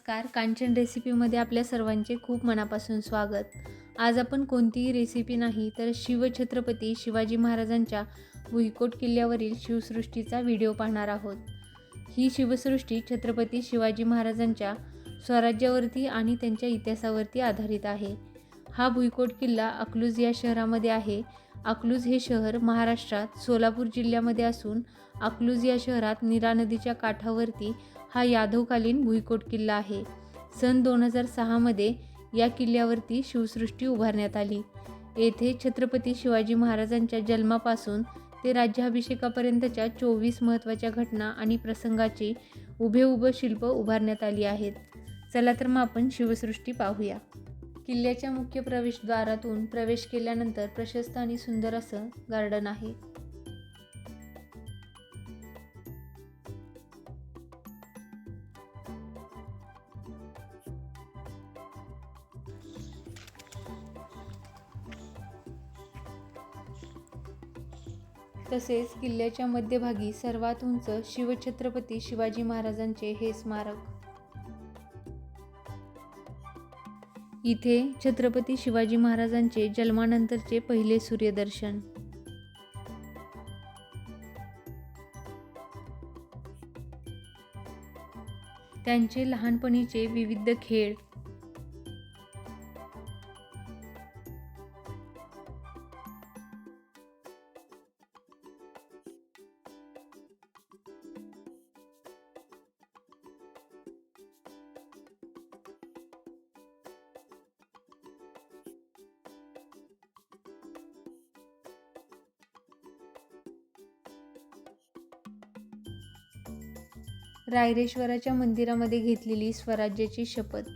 नमस्कार. कांचन रेसिपीमध्ये आपल्या सर्वांचे खूप मनापासून स्वागत. आज आपण कोणतीही रेसिपी नाही तर शिवछत्रपती शिवाजी महाराजांच्या भुईकोट किल्ल्यावरील शिवसृष्टीचा व्हिडिओ पाहणार आहोत. ही शिवसृष्टी छत्रपती शिवाजी महाराजांच्या स्वराज्यावरती आणि त्यांच्या इतिहासावरती आधारित आहे. हा भुईकोट किल्ला अकलूज या शहरामध्ये आहे. अकलूज हे शहर महाराष्ट्रात सोलापूर जिल्ह्यामध्ये असून अकलूज या शहरात नीरा नदीच्या काठावरती हा यादवकालीन भुईकोट किल्ला आहे. सन 2006 मध्ये या किल्ल्यावरती शिवसृष्टी उभारण्यात आली. येथे छत्रपती शिवाजी महाराजांच्या जन्मापासून ते राज्याभिषेकापर्यंतच्या 24 महत्त्वाच्या घटना आणि प्रसंगाची उभे शिल्प उभारण्यात आली आहेत. चला तर मग आपण शिवसृष्टी पाहूया. किल्ल्याच्या मुख्य प्रवेशद्वारातून प्रवेश केल्यानंतर प्रशस्त आणि सुंदर असं गार्डन आहे. तसेच किल्ल्याच्या मध्यभागी सर्वात उंच शिवछत्रपती शिवाजी महाराजांचे हे स्मारक. इथे छत्रपती शिवाजी महाराजांचे जन्मानंतरचे पहिले सूर्यदर्शन. त्यांचे लहानपणीचे विविध खेळ. रायरेश्वराच्या मंदिरामध्ये घेतलेली स्वराज्याची शपथ.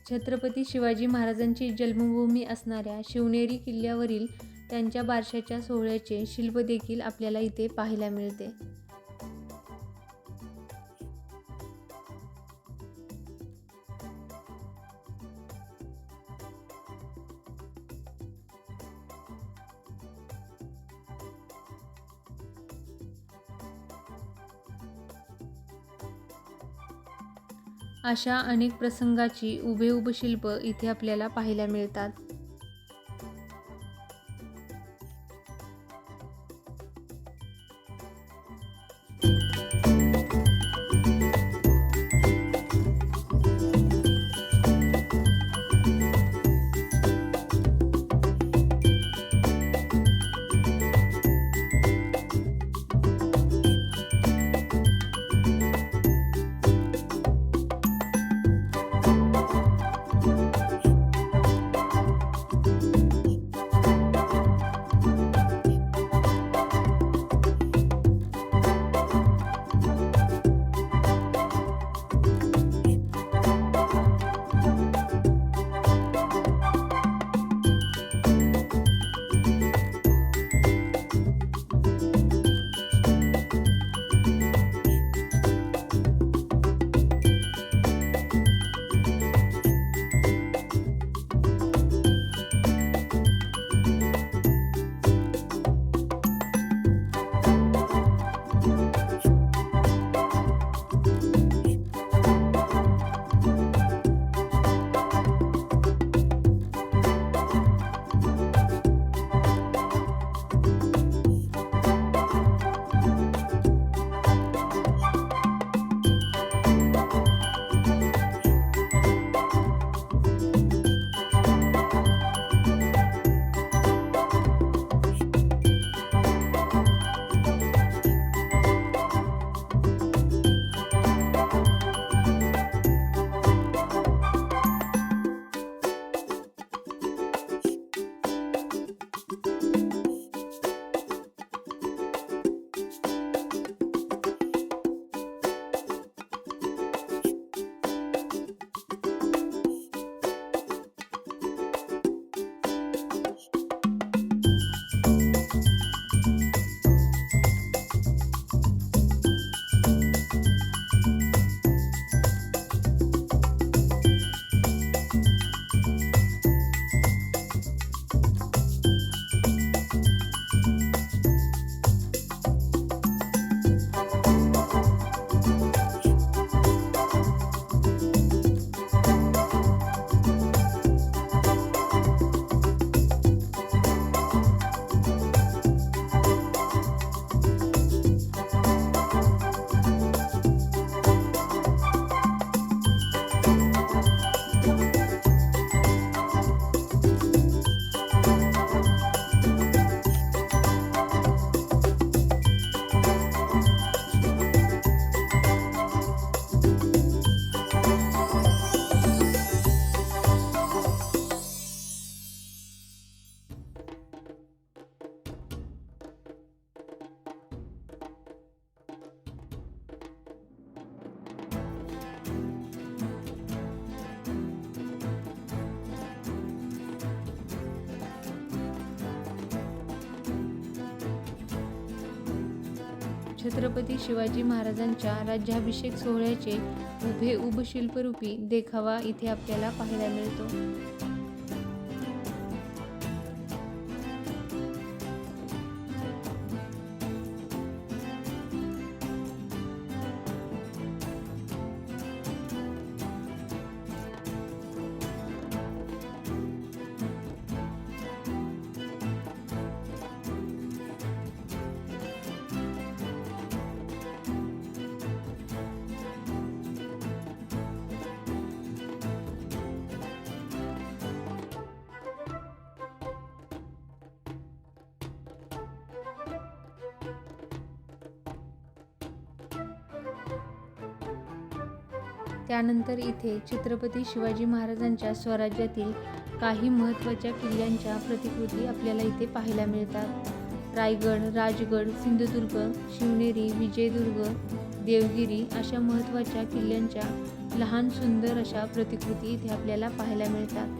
छत्रपती शिवाजी महाराजांची जन्मभूमी असणाऱ्या शिवनेरी किल्ल्यावरील त्यांच्या बारशाच्या सोहळ्याचे शिल्प देखील आपल्याला इथे पाहायला मिळते. अशा अनेक प्रसंगाची उभे शिल्प इथे आपल्याला पाहायला मिळतात. छत्रपती शिवाजी महाराजांच्या राज्याभिषेक सोहळ्याचे उभे शिल्परूपी देखावा इथे आपल्याला पाहायला मिळतो। त्यानंतर इथे छत्रपती शिवाजी महाराजांच्या स्वराज्यातील काही महत्त्वाच्या किल्ल्यांच्या प्रतिकृती आपल्याला इथे पाहायला मिळतात। रायगड, राजगड, सिंधुदुर्ग, शिवनेरी, विजयदुर्ग, देवगिरी अशा महत्त्वाच्या किल्ल्यांच्या लहान सुंदर अशा प्रतिकृती इथे आपल्याला पाहायला मिळतात।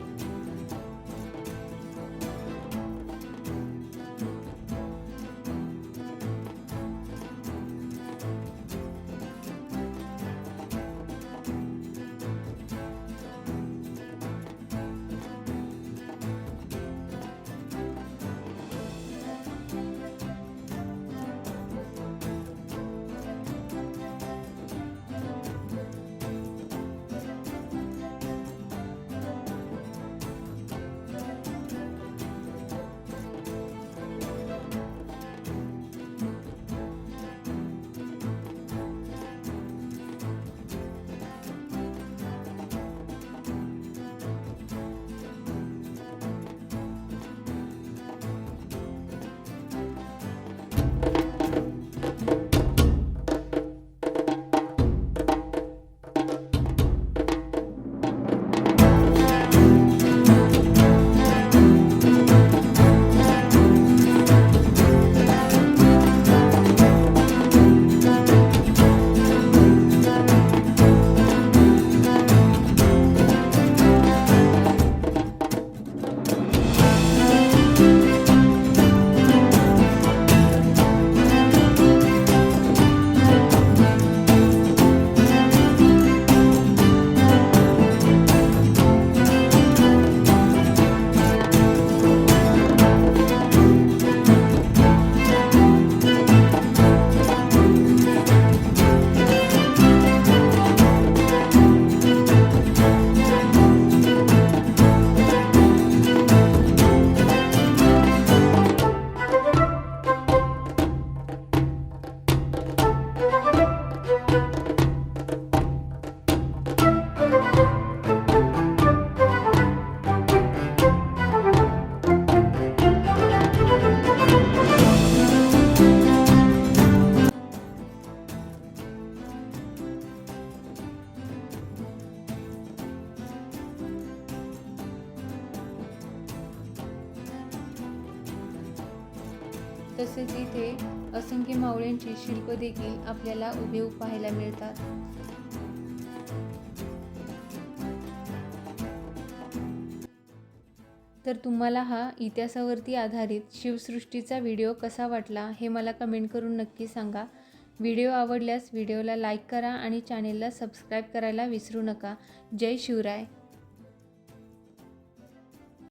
तसेच इथे असंख्य मावळ्यांची शिल्प देखील आपल्याला उभे पाहायला मिळतात। तर तुम्हाला हा इतिहासावरती आधारित शिवसृष्टीचा व्हिडिओ कसा वाटला हे मला कमेंट करून नक्की सांगा। व्हिडिओ आवडल्यास व्हिडिओला लाईक करा आणि चॅनेलला सबस्क्राईब करायला विसरू नका। जय शिवराय।